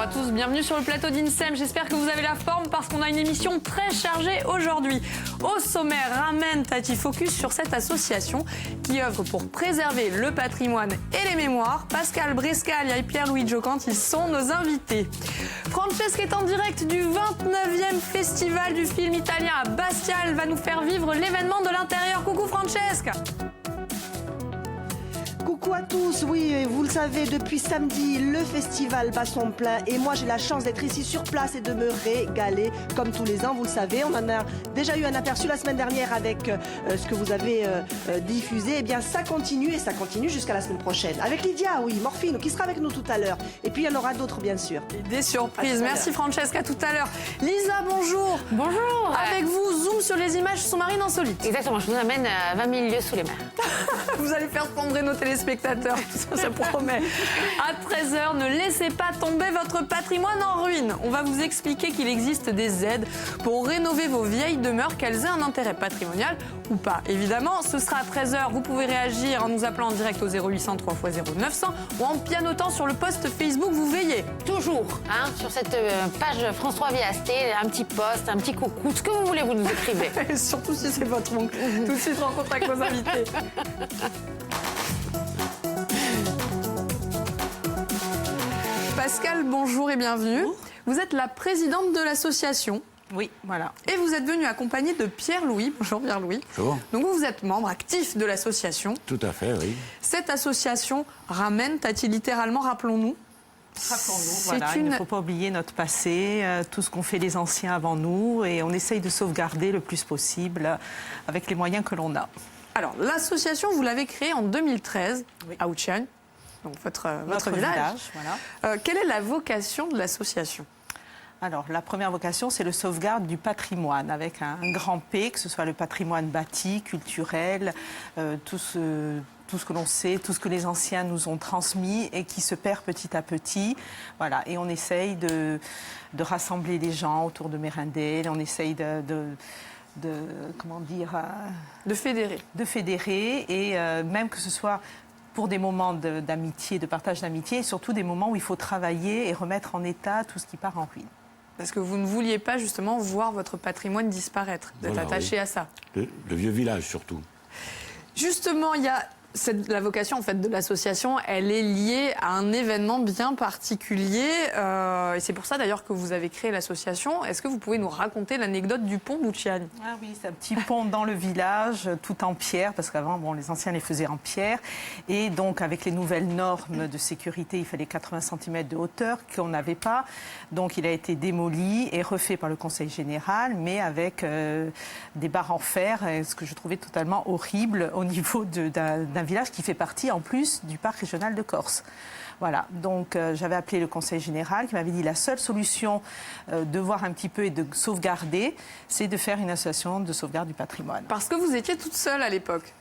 à tous, bienvenue sur le plateau d'INSEM. J'espère que vous avez la forme parce qu'on a une émission très chargée aujourd'hui. Au sommaire, ramène Tati Focus sur cette association qui œuvre pour préserver le patrimoine et les mémoires. Pascal Brescalia et Pierre-Louis Giocanti sont nos invités. Francesca est en direct du 29e festival du film italien à Bastia. Elle va nous faire vivre l'événement de l'intérieur. Coucou Francesca. Coucou à tous, oui, vous le savez, depuis samedi, le festival bat son plein et moi j'ai la chance d'être ici sur place et de me régaler comme tous les ans, vous le savez. On en a déjà eu un aperçu la semaine dernière avec ce que vous avez diffusé. Eh bien ça continue et ça continue jusqu'à la semaine prochaine. Avec Lydia, oui, Morphine, qui sera avec nous tout à l'heure. Et puis il y en aura d'autres bien sûr. Et des surprises, merci Francesca, à tout à l'heure. Lisa, bonjour. Bonjour. Avec vous, zoom sur les images sous-marines insolites. Exactement, je vous amène à 20 000 lieues sous les mers. Vous allez faire sombrer nos téléspectateurs, ça promet. À 13h, ne laissez pas tomber votre patrimoine en ruine. On va vous expliquer qu'il existe des aides pour rénover vos vieilles demeures, qu'elles aient un intérêt patrimonial ou pas. Évidemment, ce sera à 13h. Vous pouvez réagir en nous appelant en direct au 0800 3x0 900 ou en pianotant sur le post Facebook. Vous veillez. Toujours, sur cette page François Viasté, un petit post, un petit coucou, ce que vous voulez, vous nous écrivez. Surtout si c'est votre oncle. Tout de suite, rencontre avec vos invités. Pascal, bonjour et bienvenue. Bonjour. Vous êtes la présidente de l'association. Oui, voilà. Et vous êtes venue accompagnée de Pierre-Louis. Bonjour Pierre-Louis. Bonjour. Donc vous êtes membre actif de l'association. Tout à fait, oui. Cette association ramène Tati littéralement, rappelons-nous. Rappelons-nous, voilà, il ne faut pas oublier notre passé, tout ce qu'ont fait les anciens avant nous, et on essaye de sauvegarder le plus possible avec les moyens que l'on a. Alors, l'association, vous l'avez créée en 2013 oui. à Ouchian, donc votre village. Voilà. Quelle est la vocation de l'association ? Alors, la première vocation, c'est le sauvegarde du patrimoine, avec un grand P, que ce soit le patrimoine bâti, culturel, tout ce que l'on sait, tout ce que les anciens nous ont transmis et qui se perd petit à petit. Voilà. Et on essaye de rassembler les gens autour de Mérindelle, on essaye comment dire... de fédérer. De fédérer, et même que ce soit pour des moments d'amitié, de partage d'amitié, et surtout des moments où il faut travailler et remettre en état tout ce qui part en ruine. Parce que vous ne vouliez pas justement voir votre patrimoine disparaître, d'être attaché à ça. Le vieux village surtout. Justement, il y a la vocation en fait de l'association, elle est liée à un événement bien particulier. Et c'est pour ça d'ailleurs que vous avez créé l'association. Est-ce que vous pouvez nous raconter l'anecdote du pont d'Ouchian ? Ah oui, c'est un petit pont dans le village, tout en pierre, parce qu'avant, les anciens les faisaient en pierre. Et donc, avec les nouvelles normes de sécurité, il fallait 80 cm de hauteur qu'on n'avait pas. Donc, il a été démoli et refait par le Conseil général, mais avec des barres en fer, ce que je trouvais totalement horrible au niveau d'un village qui fait partie en plus du parc régional de Corse. Voilà, donc j'avais appelé le Conseil général qui m'avait dit la seule solution de voir un petit peu et de sauvegarder, c'est de faire une association de sauvegarde du patrimoine. Parce que vous étiez toute seule à l'époque.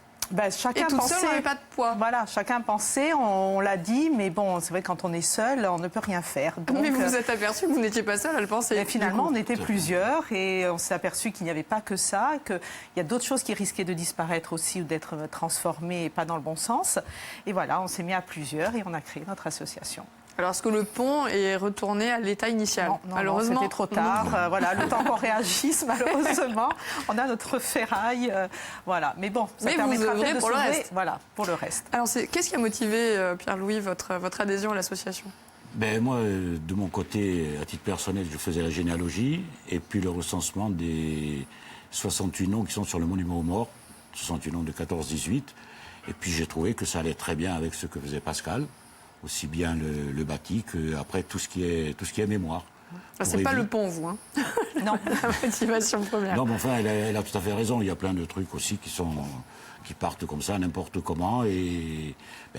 Chacun et toute pensait, seule, on n'avait pas de poids. Voilà, chacun pensait, on l'a dit, mais bon, c'est vrai que quand on est seul, on ne peut rien faire. Donc, mais vous vous êtes aperçu que vous n'étiez pas seule à le penser. Mais finalement, on était plusieurs et on s'est aperçu qu'il n'y avait pas que ça, qu'il y a d'autres choses qui risquaient de disparaître aussi ou d'être transformées et pas dans le bon sens. Et voilà, on s'est mis à plusieurs et on a créé notre association. Alors, est-ce que le pont est retourné à l'état initial ? Non, malheureusement, c'était trop tard. Voilà, le temps qu'on réagisse, malheureusement, on a notre ferraille. Voilà, mais bon, ça permettra peut-être de pour sauver, le reste. Voilà, pour le reste. Alors, qu'est-ce qui a motivé, Pierre-Louis, votre adhésion à l'association ? Moi, de mon côté, à titre personnel, je faisais la généalogie et puis le recensement des 68 noms qui sont sur le monument aux morts, 68 noms de 14-18. Et puis j'ai trouvé que ça allait très bien avec ce que faisait Pascal. Aussi bien le bâti que après tout ce qui est mémoire. C'est pas le pont, vous, hein ? Non. La motivation première. Non, mais enfin, elle a tout à fait raison. Il y a plein de trucs aussi qui partent comme ça, n'importe comment. Et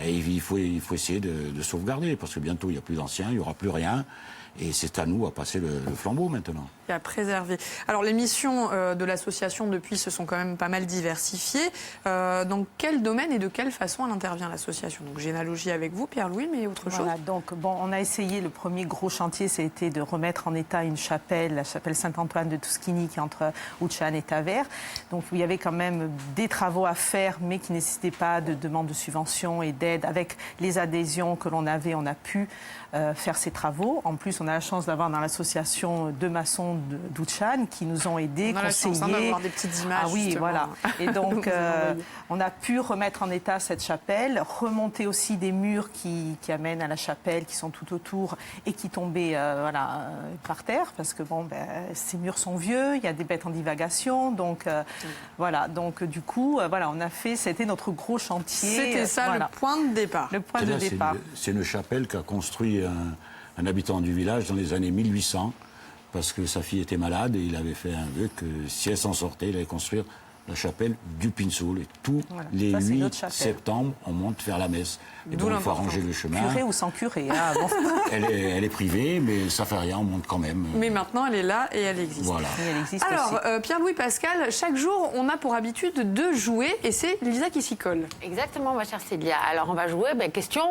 il faut essayer de sauvegarder, parce que bientôt, il n'y a plus d'anciens, il n'y aura plus rien. Et c'est à nous à passer le flambeau maintenant. et à préserver. Alors les missions de l'association depuis se sont quand même pas mal diversifiées. Dans quel domaine et de quelle façon elle intervient l'association? Donc généalogie avec vous, Pierre-Louis, mais autre chose? Voilà, donc bon, on a essayé, le premier gros chantier, c'était de remettre en état une chapelle, la chapelle Saint-Antoine de Tuschini, qui est entre Ouchan et Tavers. Donc il y avait quand même des travaux à faire, mais qui ne nécessitaient pas de demande de subvention et d'aide. Avec les adhésions que l'on avait, on a pu faire ces travaux. En plus, on a la chance d'avoir dans l'association deux maçons d'Ouchan qui nous ont aidés, on a conseillés. la chance d'avoir des petites images. Ah oui, justement. voilà. Et donc, on a pu remettre en état cette chapelle, remonter aussi des murs qui amènent à la chapelle, qui sont tout autour et qui tombaient par terre, parce que bon, ces murs sont vieux, il y a des bêtes en divagation, donc voilà. Donc du coup, on a fait, c'était notre gros chantier. C'était ça le point de départ. Le point de départ. C'est une chapelle qu'a construit un habitant du village dans les années 1800, parce que sa fille était malade et il avait fait un vœu que si elle s'en sortait, il allait construire la chapelle du Pinsoul. Et tous les 8 septembre, on monte faire la messe. Et donc, il faut arranger le chemin. Curé ou sans curé, hein, bon. Elle est privée, mais ça fait rien, on monte quand même. Mais maintenant, elle est là et elle existe. Voilà. Et elle existe Alors, aussi. Pierre-Louis Pascal, chaque jour, on a pour habitude de jouer et c'est Lisa qui s'y colle. Exactement, ma chère Célia. Alors, on va jouer, question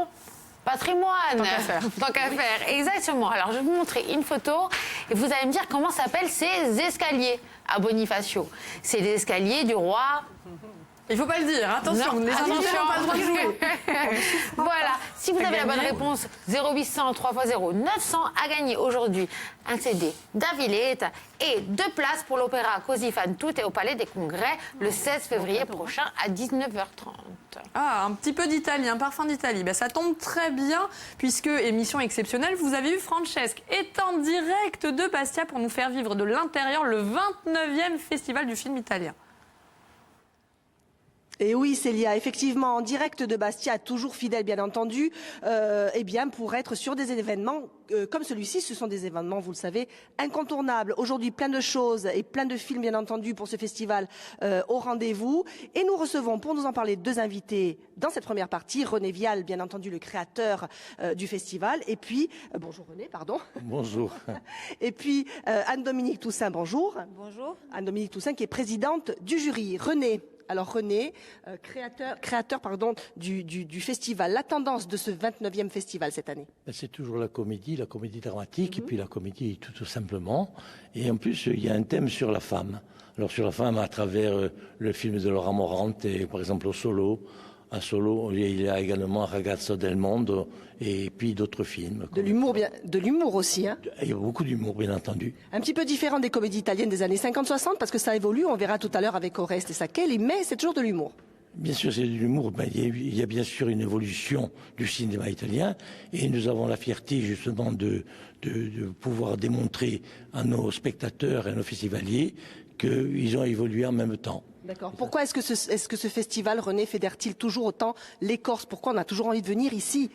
patrimoine. Tant qu'à faire. Tant qu'à faire, exactement. Alors, je vais vous montrer une photo et vous allez me dire comment s'appellent ces escaliers à Bonifacio. C'est les escaliers du roi... Il ne faut pas le dire, attention, Non, les invités n'ont pas le droit de jouer. Voilà, si vous avez la bonne gagner. réponse, 0800 3x0 900 a gagné aujourd'hui un CD d'Avilette et 2 places pour l'opéra Così fan tutte au Palais des Congrès le 16 février prochain à 19h30. Ah, un petit peu d'Italie, un parfum d'Italie. Ça tombe très bien, puisque, émission exceptionnelle, vous avez eu Francesque est en direct de Bastia pour nous faire vivre de l'intérieur le 29e festival du film italien. Et oui, Célia, effectivement, en direct de Bastia, toujours fidèle, bien entendu, pour être sur des événements comme celui-ci. Ce sont des événements, vous le savez, incontournables. Aujourd'hui, plein de choses et plein de films, bien entendu, pour ce festival au rendez-vous. Et nous recevons, pour nous en parler, 2 invités dans cette première partie. René Vial, bien entendu, le créateur du festival. Et puis, bonjour René, pardon. Bonjour. Et puis, Anne-Dominique Toussaint, bonjour. Bonjour. Anne-Dominique Toussaint, qui est présidente du jury. René. Alors René, créateur du festival, la tendance de ce 29e festival cette année? C'est toujours la comédie dramatique, et puis la comédie tout simplement. Et en plus, il y a un thème sur la femme. Alors sur la femme à travers le film de Laura Morante, et, par exemple au Solo. À Solo, il y a également Ragazzo del Mondo et puis d'autres films. De l'humour aussi, hein? Il y a beaucoup d'humour, bien entendu. Un petit peu différent des comédies italiennes des années 50-60, parce que ça évolue, on verra tout à l'heure avec Oreste et Saccheli, mais c'est toujours de l'humour. Bien sûr, c'est de l'humour. Il y a bien sûr une évolution du cinéma italien, et nous avons la fierté justement de pouvoir démontrer à nos spectateurs et à nos festivaliers qu'ils ont évolué en même temps. D'accord. Pourquoi est-ce que ce festival, René, fédère-t-il toujours autant les Corses? Pourquoi on a toujours envie de venir ici?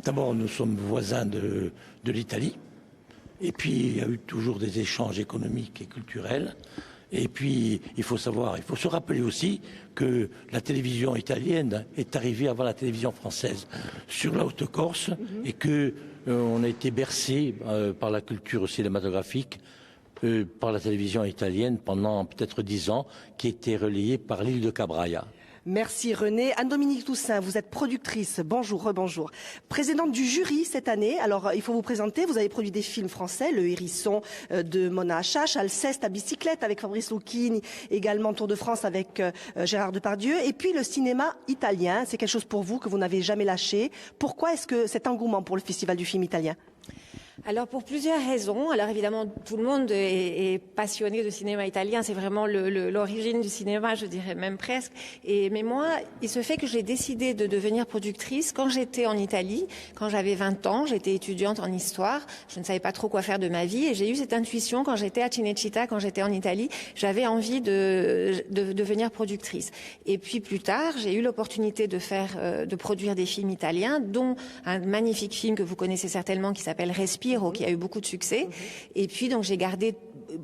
D'abord, nous sommes voisins de l'Italie. Et puis, il y a eu toujours des échanges économiques et culturels. Et puis, il faut se rappeler aussi que la télévision italienne est arrivée avant la télévision française sur la Haute-Corse, et que on a été bercé par la culture cinématographique, par la télévision italienne pendant peut-être 10 ans, qui était relayée par l'île de Cabraia. Merci René. Anne-Dominique Toussaint, vous êtes productrice. Bonjour, rebonjour. Présidente du jury cette année. Alors, il faut vous présenter. Vous avez produit des films français, Le Hérisson de Mona Achache, Alceste à bicyclette avec Fabrice Lucchini, également Tour de France avec Gérard Depardieu. Et puis le cinéma italien, c'est quelque chose pour vous que vous n'avez jamais lâché. Pourquoi est-ce que cet engouement pour le Festival du film italien? Alors pour plusieurs raisons. Alors évidemment, tout le monde est passionné de cinéma italien. C'est vraiment l'origine du cinéma, je dirais même presque. Mais moi, il se fait que j'ai décidé de devenir productrice quand j'étais en Italie. Quand j'avais 20 ans, j'étais étudiante en histoire. Je ne savais pas trop quoi faire de ma vie. Et j'ai eu cette intuition quand j'étais à Cinecittà, quand j'étais en Italie. J'avais envie de devenir productrice. Et puis plus tard, j'ai eu l'opportunité de produire des films italiens, dont un magnifique film que vous connaissez certainement qui s'appelle Respiro, qui a eu beaucoup de succès. Et puis, donc, j'ai gardé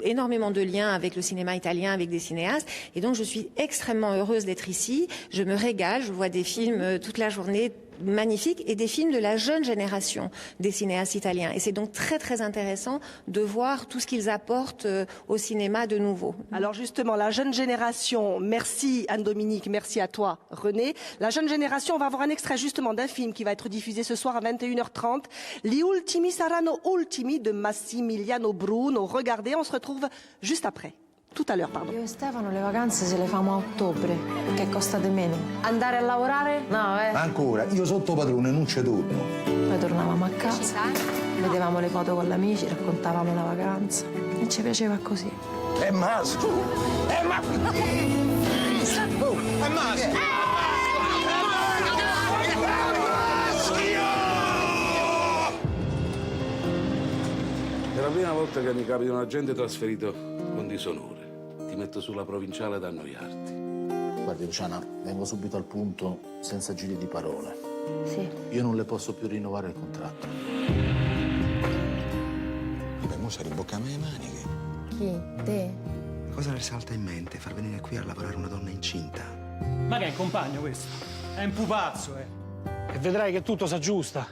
énormément de liens avec le cinéma italien, avec des cinéastes. Et donc, je suis extrêmement heureuse d'être ici. Je me régale. Je vois des films toute la journée, magnifiques et des films de la jeune génération des cinéastes italiens. Et c'est donc très très intéressant de voir tout ce qu'ils apportent au cinéma de nouveau. Alors justement, la jeune génération, merci Anne-Dominique, merci à toi René. La jeune génération, on va avoir un extrait justement d'un film qui va être diffusé ce soir à 21h30. Gli ultimi saranno ultimi de Massimiliano Bruno. Regardez, on se retrouve juste après. Tout à l'heure, pardon. Io e Stefano le vacanze se le famo a ottobre, perché costa di meno. Andare a lavorare? No, Ancora, io sotto padrone non ci torno. Poi tornavamo a casa, vedevamo le foto con gli amici, raccontavamo la vacanza. E ci piaceva così. È maschio! È maschio! Oh, è maschio! È la prima volta che mi capita un agente trasferito con disonore. Ti metto sulla provinciale ad annoiarti. Guardi Luciana, vengo subito al punto, senza giri di parole. Sì. Io non le posso più rinnovare il contratto. Beh, mo si riboccami le maniche. Chi? Te? Cosa le salta in mente far venire qui a lavorare una donna incinta? Ma che è un compagno questo? È un pupazzo, E vedrai che tutto si aggiusta.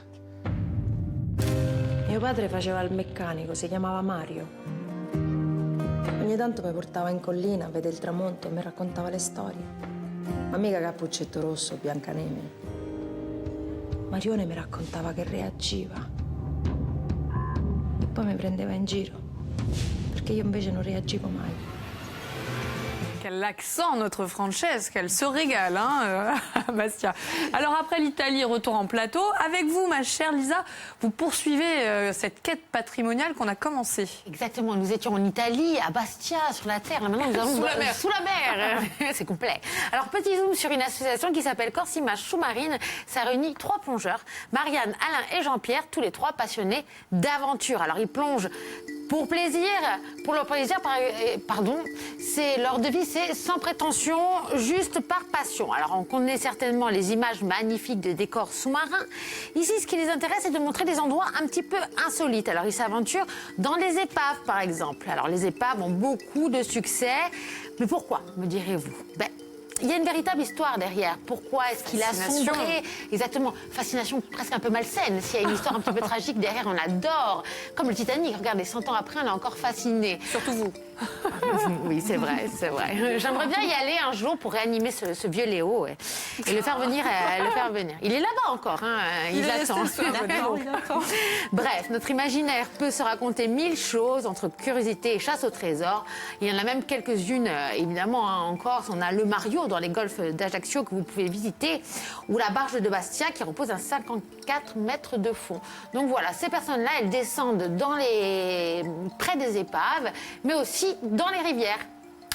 Mio padre faceva il meccanico, si chiamava Mario. Ogni tanto mi portava in collina a vedere il tramonto e mi raccontava le storie. Ma mica Cappuccetto Rosso o Biancaneve. Marione mi raccontava che reagiva. E poi mi prendeva in giro, perché io invece non reagivo mai. Quel accent, notre Francesca, elle se régale, hein, Bastia. Alors après l'Italie, retour en plateau. Avec vous, ma chère Lisa, vous poursuivez cette quête patrimoniale qu'on a commencée. Exactement, nous étions en Italie, à Bastia, sur la terre. Là, maintenant, nous allons Sous la mer. Sous la mer. C'est complet. Alors, petit zoom sur une association qui s'appelle Corse Images Sous-Marines. Ça réunit 3 plongeurs, Marianne, Alain et Jean-Pierre, tous les 3 passionnés d'aventure. Alors, ils plongent pour plaisir, pardon, c'est leur devise, c'est sans prétention, juste par passion. Alors on connaît certainement les images magnifiques de décors sous-marins. Ici, ce qui les intéresse, c'est de montrer des endroits un petit peu insolites. Alors ils s'aventurent dans les épaves, par exemple. Alors les épaves ont beaucoup de succès, mais pourquoi, me direz-vous? Il y a une véritable histoire derrière. Pourquoi est-ce qu'il a sombré? Exactement. Fascination presque un peu malsaine. S'il y a une histoire un petit peu tragique derrière, on adore. Comme le Titanic. Regardez, 100 ans après, on est encore fasciné. Surtout vous. Oui, c'est vrai, c'est vrai. J'aimerais bien y aller un jour pour réanimer ce vieux Léo et le faire venir. Il est là-bas encore, hein, il attend. Bref, notre imaginaire peut se raconter 1000 choses entre curiosité et chasse au trésor. Il y en a même quelques-unes, évidemment, hein, en Corse. On a le Mario dans les golfs d'Ajaccio que vous pouvez visiter, ou la barge de Bastia qui repose à 54 mètres de fond. Donc voilà, ces personnes-là, elles descendent près des épaves, mais aussi dans les rivières.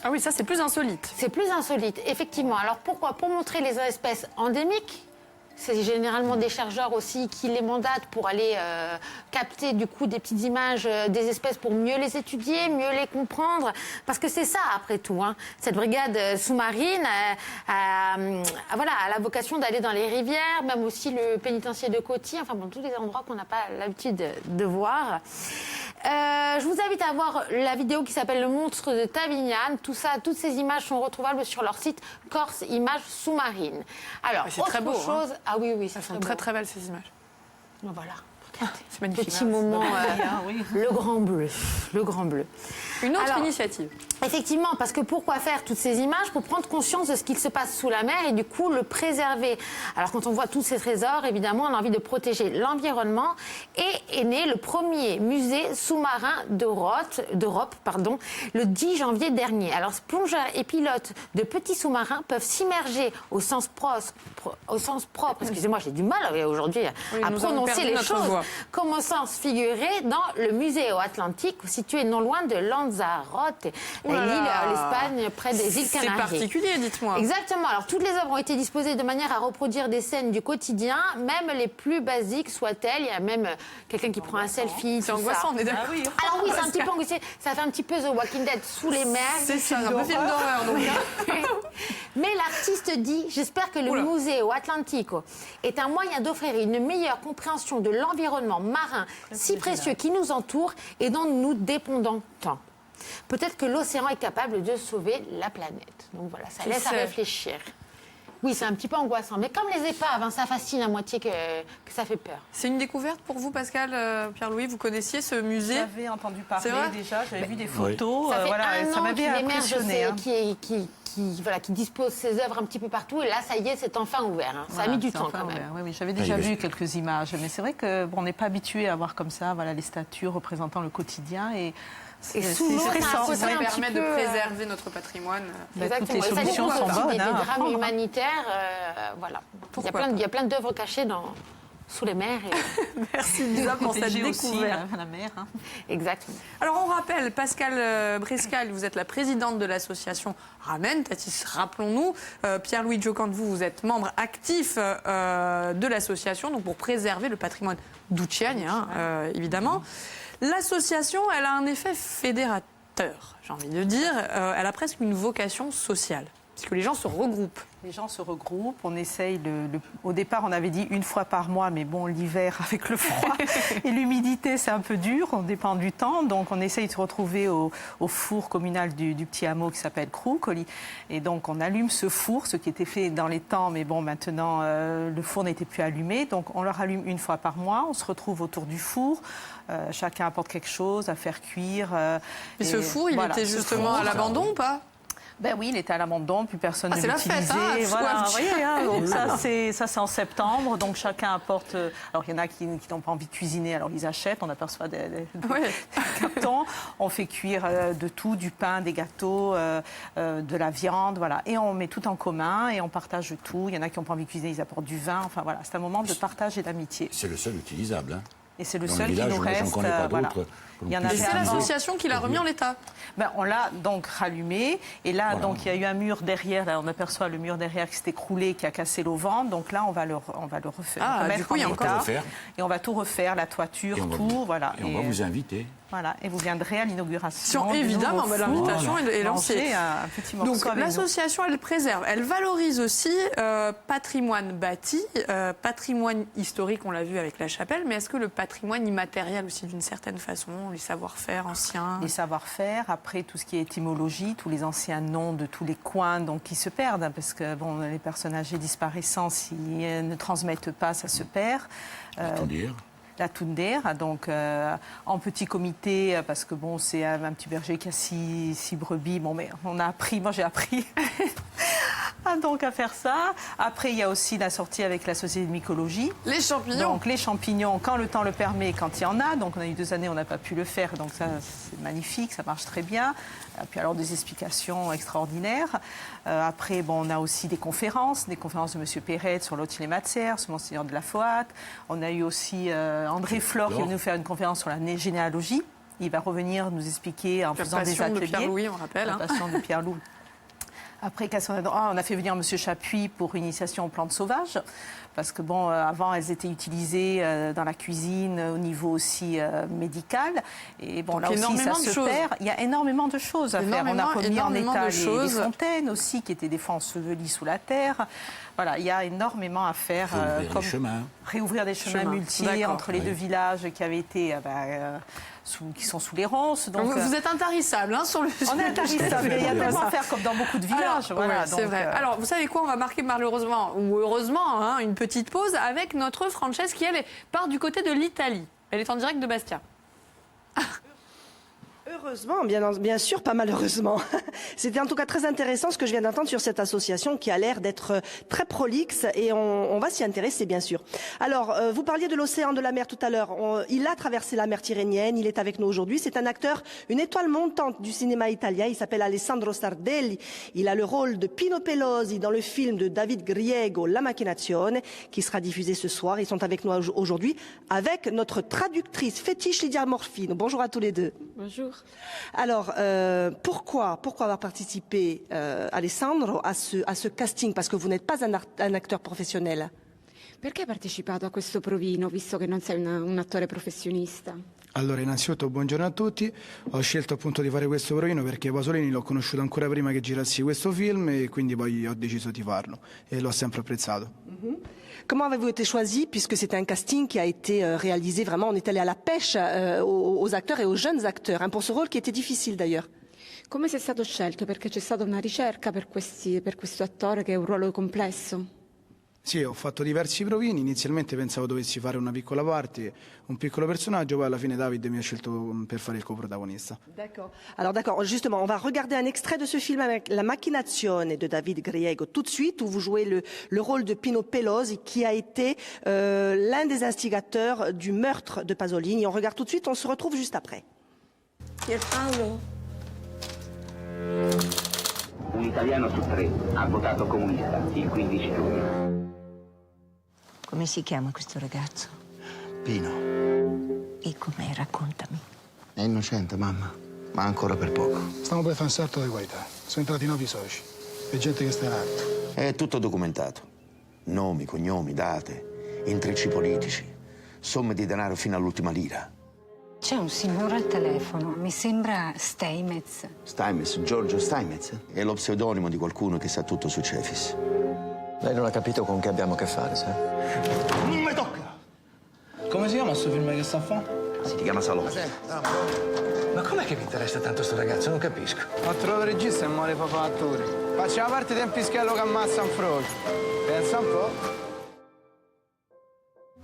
Ah oui, ça c'est plus insolite. C'est plus insolite, effectivement. Alors pourquoi? Pour montrer les espèces endémiques. C'est généralement des chercheurs aussi qui les mandatent pour aller capter du coup des petites images des espèces pour mieux les étudier, mieux les comprendre. Parce que c'est ça, après tout. Hein. Cette brigade sous-marine a la vocation d'aller dans les rivières, même aussi le pénitencier de Coty, enfin bon, tous les endroits qu'on n'a pas l'habitude de voir. Je vous invite à voir la vidéo qui s'appelle Le monstre de Tavignane. Tout ça, toutes ces images sont retrouvables sur leur site Corse Images Sous-Marines. Alors, c'est très beau. Chose... Hein. Ah oui, ça sont très très belles ces images. Bon, voilà. C'est magnifique. Petit moment, le grand bleu. Le grand bleu. Une autre initiative. Effectivement, parce que pourquoi faire toutes ces images? Pour prendre conscience de ce qu'il se passe sous la mer et du coup le préserver. Alors quand on voit tous ces trésors, évidemment, on a envie de protéger l'environnement et est né le premier musée sous-marin d'Europe, le 10 janvier dernier. Alors plongeurs et pilotes de petits sous-marins peuvent s'immerger au sens propre, excusez-moi, j'ai du mal aujourd'hui à prononcer les choses, comme au sens figuré dans le Museo Atlantique, situé non loin de Lanzarote, l'Espagne, près des îles Canaries. C'est particulier, dites-moi. Exactement. Alors, toutes les œuvres ont été disposées de manière à reproduire des scènes du quotidien, même les plus basiques soient-elles. Il y a même quelqu'un qui prend un selfie. C'est angoissant, on est d'accord. Alors oui, c'est un petit peu angoissant. Ça fait un petit peu The Walking Dead sous les mers. C'est ça, un peu film d'horreur, donc. Mais l'artiste dit, j'espère que le Museo Atlantico est un moyen d'offrir une meilleure compréhension de l'environnement marin si précieux qui nous entoure et dont nous dépendons tant. Peut-être que l'océan est capable de sauver la planète. Donc voilà, ça laisse à réfléchir. Oui, c'est un petit peu angoissant. Mais comme les épaves, hein, ça fascine à moitié que ça fait peur. C'est une découverte pour vous, Pascal, Pierre-Louis? Vous connaissiez ce musée? J'avais entendu parler déjà, j'avais vu des photos. Ça fait voilà, un ça an m'avait qu'il émerge, impressionné. qui dispose ses œuvres un petit peu partout. Et là, ça y est, c'est enfin ouvert. Hein. Ça a mis du temps quand même. Oui, j'avais déjà vu quelques images. Mais c'est vrai qu'on n'est pas habitué à voir comme ça les statues représentant le quotidien. Et sous l'eau, ça permet de préserver notre patrimoine. Toutes les solutions sont bonnes. Des drames humanitaires, voilà. Il y a plein d'œuvres cachées sous les mers. Merci Lisa pour cette découverte. La mer. Hein. Exactement. Alors on rappelle, Pascal Brescal, vous êtes la présidente de l'association Ramen Tatis. Rappelons-nous, Pierre-Louis Jocante, vous êtes membre actif de l'association, donc pour préserver le patrimoine d'Ucciani, évidemment. L'association, elle a un effet fédérateur, j'ai envie de dire. Elle a presque une vocation sociale, puisque les gens se regroupent. Les gens se regroupent, on essaye, au départ on avait dit une fois par mois, mais bon, l'hiver avec le froid et l'humidité c'est un peu dur, on dépend du temps, donc on essaye de se retrouver au four communal du petit hameau qui s'appelle Crucoli, et donc on allume ce four, ce qui était fait dans les temps, mais bon maintenant le four n'était plus allumé, donc on le rallume une fois par mois, on se retrouve autour du four, chacun apporte quelque chose à faire cuire. Et ce four, il était justement à l'abandon ou pas? Ben oui, il était à l'abandon, plus personne ne l'utilisait. C'est la fête, voilà, vous voyez, donc ça c'est en septembre, donc chacun apporte. Alors il y en a qui n'ont pas envie de cuisiner, alors ils achètent, on aperçoit des cartons, on fait cuire de tout, du pain, des gâteaux, de la viande, voilà, et on met tout en commun et on partage tout. Il y en a qui n'ont pas envie de cuisiner, ils apportent du vin, enfin voilà, c'est un moment de partage et d'amitié. C'est le seul utilisable, hein. Et c'est le seul qui nous reste. Voilà. Et c'est l'association qui l'a remis en état. Ben, on l'a donc rallumé. Et là, donc, il y a eu un mur derrière. Là, on aperçoit le mur derrière qui s'est écroulé, qui a cassé l'auvent. Donc là, on va le refaire. Ah, du coup, il y a encore refaire. Et on va tout refaire, la toiture, tout. Voilà. Et on va vous inviter. Voilà, et vous viendrez à l'inauguration. Évidemment, l'invitation est lancée. Un petit morceau. Donc l'association, elle préserve, elle valorise aussi patrimoine bâti, patrimoine historique, on l'a vu avec la chapelle, mais est-ce que le patrimoine immatériel aussi d'une certaine façon, les savoir-faire anciens? Les savoir-faire, après tout ce qui est étymologie, tous les anciens noms de tous les coins donc, qui se perdent, hein, parce que bon, les personnes âgées disparaissant, s'ils ne transmettent pas, ça se perd. La Toundère, donc en petit comité, parce que bon, c'est un petit berger qui a six brebis. Bon, mais on a appris, moi j'ai appris donc à faire ça. Après, il y a aussi la sortie avec la Société de mycologie. Les champignons. Donc les champignons, quand le temps le permet, quand il y en a. Donc on a eu 2 années, on n'a pas pu le faire. Donc ça, c'est magnifique, ça marche très bien. Et puis alors des explications extraordinaires. Après, bon, on a aussi des conférences de M. Perret sur l'Otile et Matzer, sur Monseigneur de la Foat. On a eu aussi André Flore qui est venu nous faire une conférence sur la généalogie. Il va revenir nous expliquer en faisant des ateliers. La passion de Pierre-Louis, on rappelle. La passion de Pierre-Louis. Après, on a fait venir M. Chapuis pour une initiation aux plantes sauvages, parce que bon, avant, elles étaient utilisées dans la cuisine, au niveau aussi médical. Et bon, là aussi, ça se perd. Il y a énormément de choses à faire. On a remis en état les fontaines aussi, qui étaient des fois ensevelies sous la terre. Voilà, il y a énormément à faire. Réouvrir des chemins multiers entre les deux villages qui avaient été... qui sont sous les ronces. Donc, vous êtes intarissable sur le sujet. On est intarissable, mais il y a tellement à faire comme dans beaucoup de villages. Voilà, c'est vrai. Alors, vous savez quoi? On va marquer malheureusement, ou heureusement, une petite pause avec notre Frances qui, elle, part du côté de l'Italie. Elle est en direct de Bastia. Heureusement, bien sûr, pas malheureusement. C'était en tout cas très intéressant ce que je viens d'entendre sur cette association qui a l'air d'être très prolixe et on va s'y intéresser, bien sûr. Alors, vous parliez de l'océan, de la mer tout à l'heure. Il a traversé la mer Tyrrhénienne, il est avec nous aujourd'hui. C'est un acteur, une étoile montante du cinéma italien. Il s'appelle Alessandro Sardelli. Il a le rôle de Pino Pelosi dans le film de David Griego, La Macchinazione, qui sera diffusé ce soir. Ils sont avec nous aujourd'hui avec notre traductrice fétiche Lydia Morfino. Bonjour à tous les deux. Bonjour. Alors, pourquoi avoir participé, Alessandro, à ce casting? Parce que vous n'êtes pas un acteur professionnel. Perché hai partecipato a questo provino, visto che non sei un attore professionista? Allora, innanzitutto buongiorno a tutti. Ho scelto appunto di fare questo provino perché Pasolini l'ho conosciuto ancora prima che girassi questo film e quindi poi ho deciso di farlo e l'ho sempre apprezzato. Comment avez-vous été choisi, puisque c'était un casting qui a été réalisé vraiment, on est allé à la pêche aux acteurs et aux jeunes acteurs, pour ce rôle qui était difficile d'ailleurs? Come sei stato scelto? Perché c'è stata una ricerca per questo attore che è un ruolo complesso? Sì, ho fatto diversi provini, inizialmente pensavo dovessi fare una piccola parte, un piccolo personaggio, poi alla fine David mi ha scelto per fare il coprotagonista. D'accord. Alors d'accord, justement, on va regarder un extrait de ce film avec La Macchinazione de David Griego tout de suite, où vous jouez le rôle de Pino Pelosi, qui a été l'un des instigateurs du meurtre de Pasolini. On regarde tout de suite, on se retrouve juste après. Pierpaolo, Un italiano su 3 ha votato comunista il 15 giugno. come si chiama questo ragazzo? Pino, E com'è? Raccontami. è innocente, mamma, ma ancora per poco. Stiamo per fare un salto di qualità. Sono entrati nuovi soci e gente che sta in alto. È tutto documentato. Nomi, cognomi, date, intrecci politici, somme di denaro fino all'ultima lira. C'è un signore al telefono, mi sembra Steinmetz. Steinmetz, Giorgio Steinmetz? È lo pseudonimo di qualcuno che sa tutto su Cefis. Lei non ha capito con che abbiamo a che fare, sa? Non mi tocca! Come si chiama questo film che sta a fare? Si chiama Salò. Ma com'è che vi interessa tanto sto ragazzo? Non capisco. Ho trovato il regista e muore papà attore. Facciamo parte del pischello che ammazza un frocio. Pensa un po'.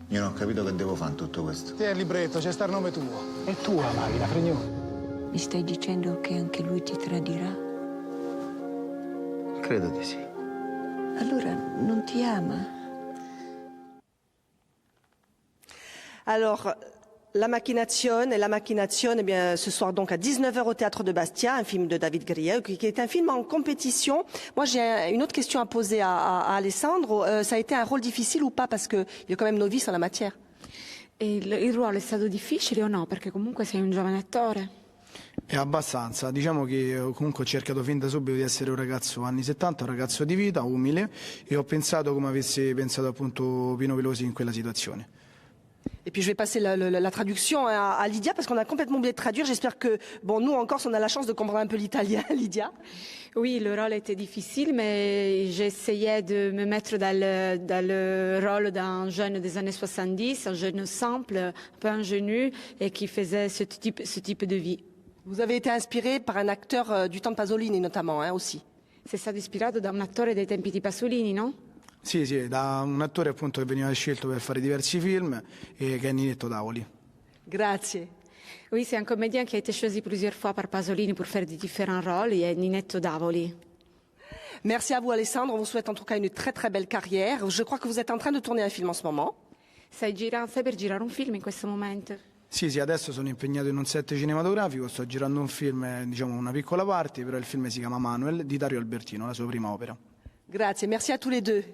Io non ho capito che devo fare in tutto questo. Ti è il libretto, c'è sta il nome tuo. È tua la macchina, fregnò. Mi stai dicendo che anche lui ti tradirà? Credo di sì. Allora non ti ama? Alors, La Macchinazione, eh bien, ce soir donc à 19h au Théâtre de Bastia, un film de David Griego, qui est un film en compétition. Moi, j'ai une autre question à poser à Alessandro. Ça a été un rôle difficile ou pas? Parce qu'il est quand même novice en la matière. E il ruolo è stato difficile o no? Perché comunque sei un giovane attore. È abbastanza, diciamo che comunque ho cercato fin da subito di essere un ragazzo anni 70, un ragazzo di vita, umile, e ho pensato come avesse pensato appunto Pino Pelosi in quella situazione. Et puis je vais passer la traduction à Lydia, parce qu'on a complètement oublié de traduire. J'espère que, bon, nous en Corse, on a la chance de comprendre un peu l'italien, Lydia. Oui, le rôle était difficile, mais j'essayais de me mettre dans le rôle d'un jeune des années 70, un jeune simple, un peu ingénu, et qui faisait ce type de vie. Vous avez été inspiré par un acteur du temps de Pasolini, notamment, hein, aussi. Sei stato ispirato da un attore dei tempi di Pasolini, no? Sì, da un attore appunto che veniva scelto per fare diversi film, e che è Ninetto Davoli. Grazie. Oui, c'est un comédien qui a été choisi plusieurs fois par Pasolini pour faire des différents rôles, et Ninetto Davoli. Merci à vous, Alessandro. On vous souhaite en tout cas une très très belle carrière. Je crois que vous êtes en train de tourner un film en ce moment. Stai per girare un film in questo momento? Sì, adesso sono impegnato in un set cinematografico, sto girando un film, diciamo una piccola parte, però il film si chiama Manuel, di Dario Albertino, la sua prima opera. Grazie, merci à tous les deux.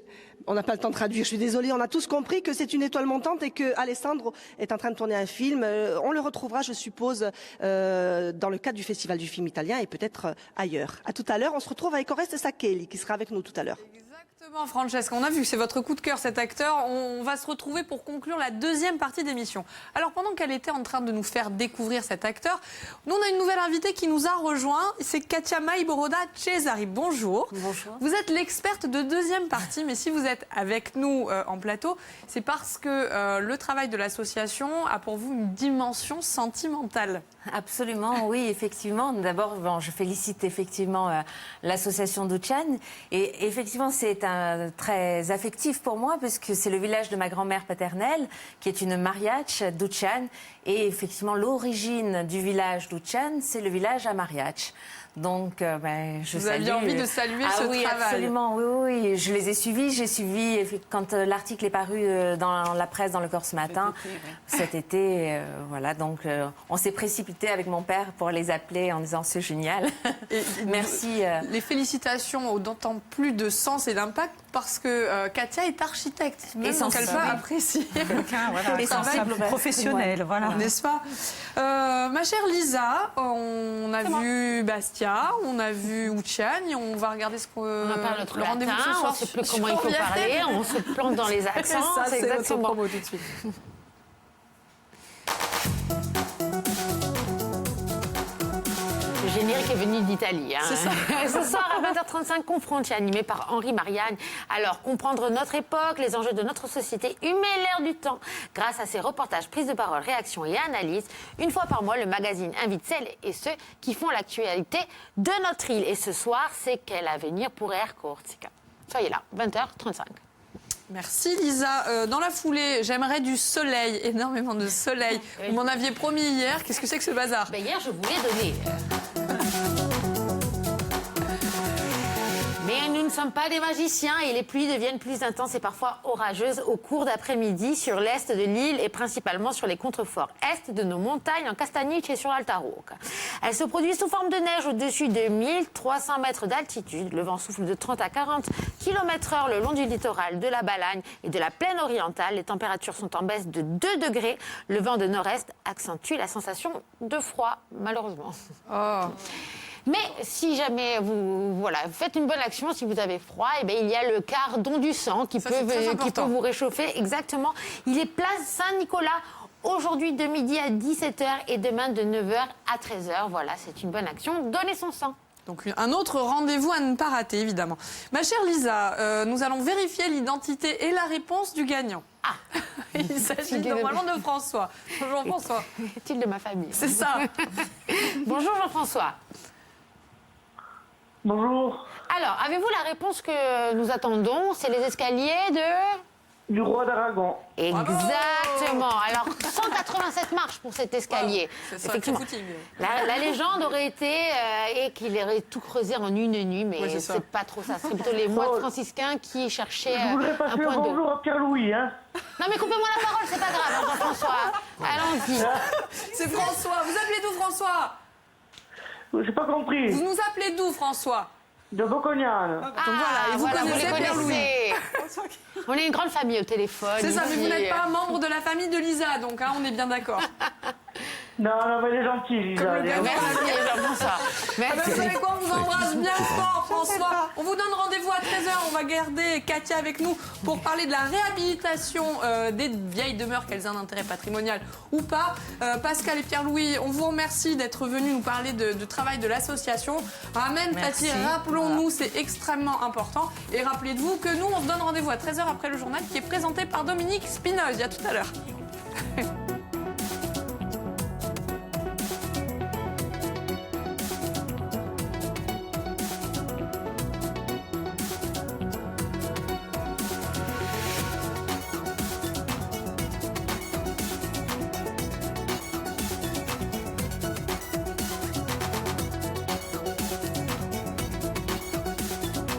On n'a pas le temps de traduire, je suis désolée. On a tous compris que c'est une étoile montante et que Alessandro est en train de tourner un film. On le retrouvera, je suppose, dans le cadre du Festival du film italien et peut-être ailleurs. À tout à l'heure, on se retrouve avec Oreste Saccheli qui sera avec nous tout à l'heure. Exactement, Francesca. On a vu que c'est votre coup de cœur, cet acteur. On va se retrouver pour conclure la deuxième partie d'émission. Alors, pendant qu'elle était en train de nous faire découvrir cet acteur, nous, on a une nouvelle invitée qui nous a rejoint. C'est Katia Maiboroda Cesari. Bonjour. Bonjour. Vous êtes l'experte de deuxième partie, mais si vous êtes avec nous en plateau, c'est parce que le travail de l'association a pour vous une dimension sentimentale. Absolument, oui, effectivement. D'abord, bon, je félicite effectivement l'association Ducciane. Et effectivement, c'est très affectif pour moi, parce que c'est le village de ma grand-mère paternelle, qui est une Mariache, Ducciane. Et effectivement, l'origine du village Ducciane, c'est le village à Mariache. Donc, je Vous salue. aviez envie de saluer ce oui, travail. Absolument, oui. Je les ai suivis. J'ai suivi quand l'article est paru dans la presse, dans le Corse Matin, cet été. Voilà, donc on s'est précipité avec mon père pour les appeler en disant c'est génial. Et Merci. Les félicitations ont d'autant plus de sens et d'impact parce que Katia est architecte. Et donc elle peut apprécier un travail professionnel, voilà. N'est-ce pas ma chère Lisa, on a vu Bastia, on a vu Ucciane, on va regarder On n'a pas notre le rendez-vous latin, ce soir. on ne sait plus comment il faut parler, on se plante dans les accents. Ça, c'est notre exactement. promo tout de suite. Le générique est venu d'Italie. Hein. C'est ça. Ce soir à 20h35, Confrontier, animé par Henri Marianne. Alors, comprendre notre époque, les enjeux de notre société, humer l'air du temps, grâce à ses reportages, prises de parole, réactions et analyses. Une fois par mois, le magazine invite celles et ceux qui font l'actualité de notre île. Et ce soir, c'est quel avenir pour Air Corsica. Soyez là, 20h35. Merci Lisa. Dans la foulée, j'aimerais du soleil, énormément de soleil. Vous m'en aviez promis hier. Qu'est-ce que c'est que ce bazar? Hier, je vous l'ai donné. Mais nous ne sommes pas des magiciens et les pluies deviennent plus intenses et parfois orageuses au cours d'après-midi sur l'est de l'île et principalement sur les contreforts est de nos montagnes en Castagnic et sur l'Alta Rocca. Elles se produisent sous forme de neige au-dessus de 1300 mètres d'altitude. Le vent souffle de 30 à 40 km/h le long du littoral de la Balagne et de la plaine orientale. Les températures sont en baisse de 2 degrés. Le vent de nord-est accentue la sensation de froid, malheureusement. Oh. Mais si jamais vous faites une bonne action, si vous avez froid, eh bien, il y a le cardon du sang qui peut vous réchauffer. Exactement. Il est place Saint-Nicolas. Aujourd'hui de midi à 17h et demain de 9h à 13h. Voilà, c'est une bonne action. Donnez son sang. Donc un autre rendez-vous à ne pas rater, évidemment. Ma chère Lisa, nous allons vérifier l'identité et la réponse du gagnant. Ah. Il s'agit normalement de François. Bonjour François. Est-il de ma famille? C'est ça. Bonjour Jean-François. Bonjour. Alors, avez-vous la réponse que nous attendons? C'est les escaliers du roi d'Aragon. Exactement. Alors, 187 marches pour cet escalier. Wow, c'est effectivement. La légende aurait été qu'il aurait tout creusé en une nuit, mais c'est pas trop ça. C'est plutôt les moines franciscains qui cherchaient Je voudrais passer un bonjour à Pierre-Louis, hein. Non, mais coupez-moi la parole, c'est pas grave, Jean-François. Allons-y. C'est François. Vous appelez d'où, François? J'ai pas compris. Vous nous appelez d'où, François? De Bocognane. Donc voilà, et vous connaissez Pierre-Louis. On est une grande famille au téléphone. C'est ça, mais vous n'êtes pas membre de la famille de Lisa, donc on est bien d'accord. Non, mais elle est gentille, Lisa. Merci, Jean-François. Vous savez quoi, on vous embrasse bien fort, François. On vous donne rendez-vous à 13h. On va garder Katia avec nous pour parler de la réhabilitation des vieilles demeures, qu'elles aient un intérêt patrimonial ou pas. Pascal et Pierre-Louis, on vous remercie d'être venus nous parler de travail de l'association. Ramen Tati, rappelons-nous, c'est extrêmement important. Et rappelez-vous que nous, on se donne rendez-vous à 13h après le journal qui est présenté par Dominique Spinoz. À tout à l'heure.